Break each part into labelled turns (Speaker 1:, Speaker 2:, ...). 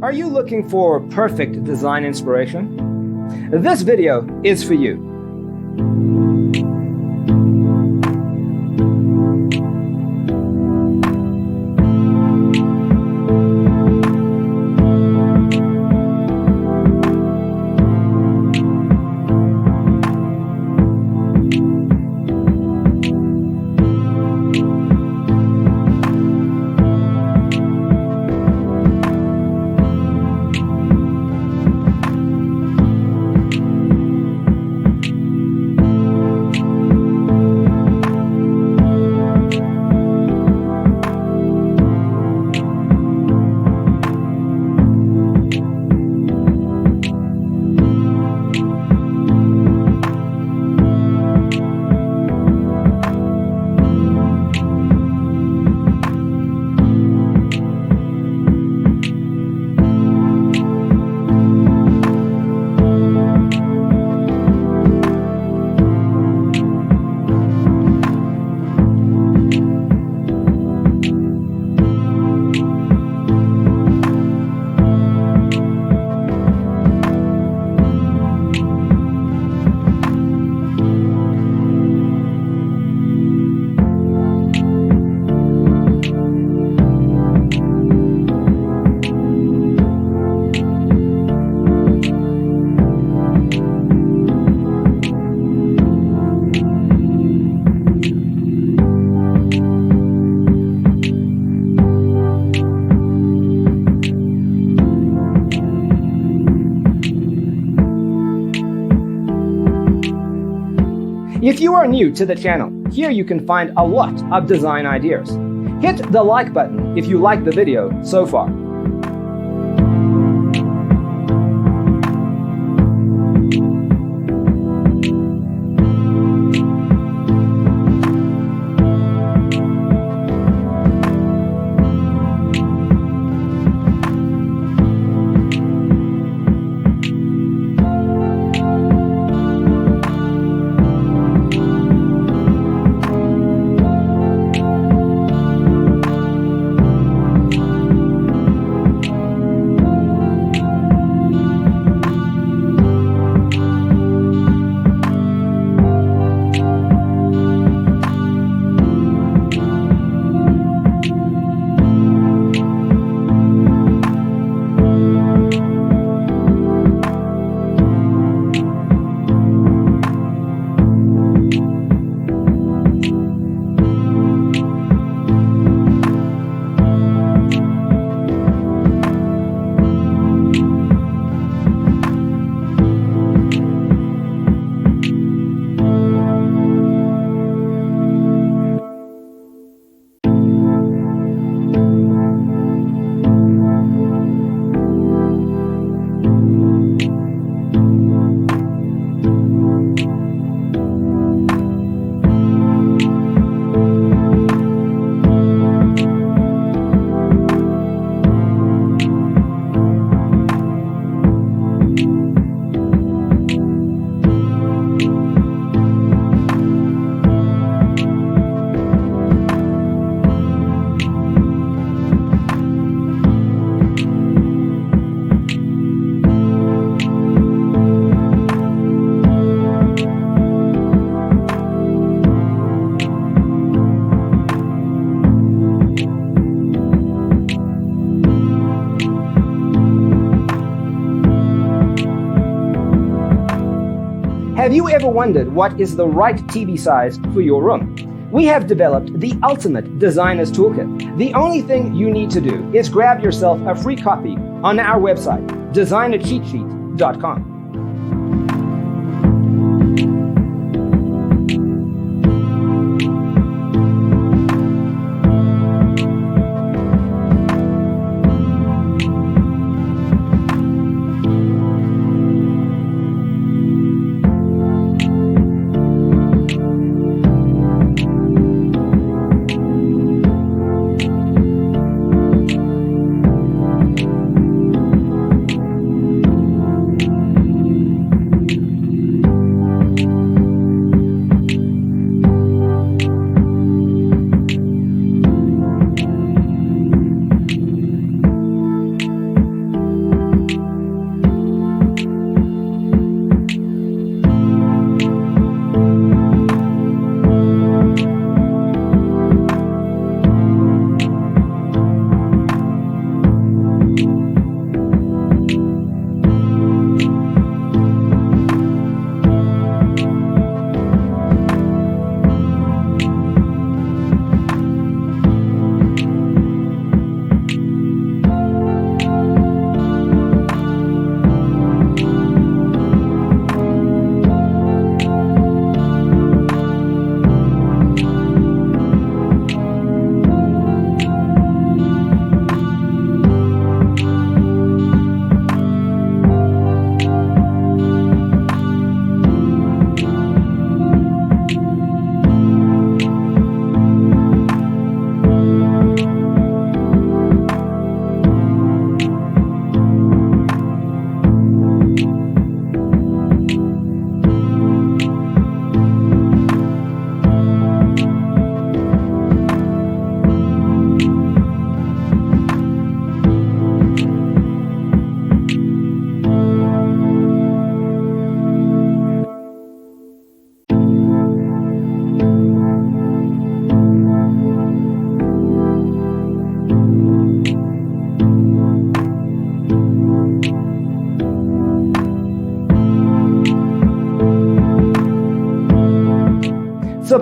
Speaker 1: Are you looking for perfect design inspiration? This video is for you. If you are new to the channel, here you can find a lot of design ideas. Hit the like button if you like the video so far. Have you ever wondered what is the right TV size for your room? We have developed the ultimate designer's toolkit. The only thing you need to do is grab yourself a free copy on our website, designercheatsheet.com.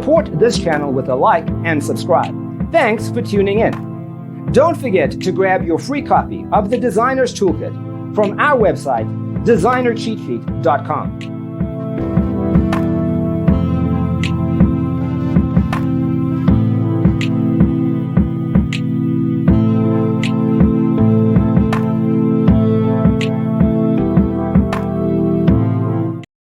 Speaker 1: Support this channel with a like and subscribe. Thanks for tuning in. Don't forget to grab your free copy of the Designer's Toolkit from our website, designercheatsheet.com.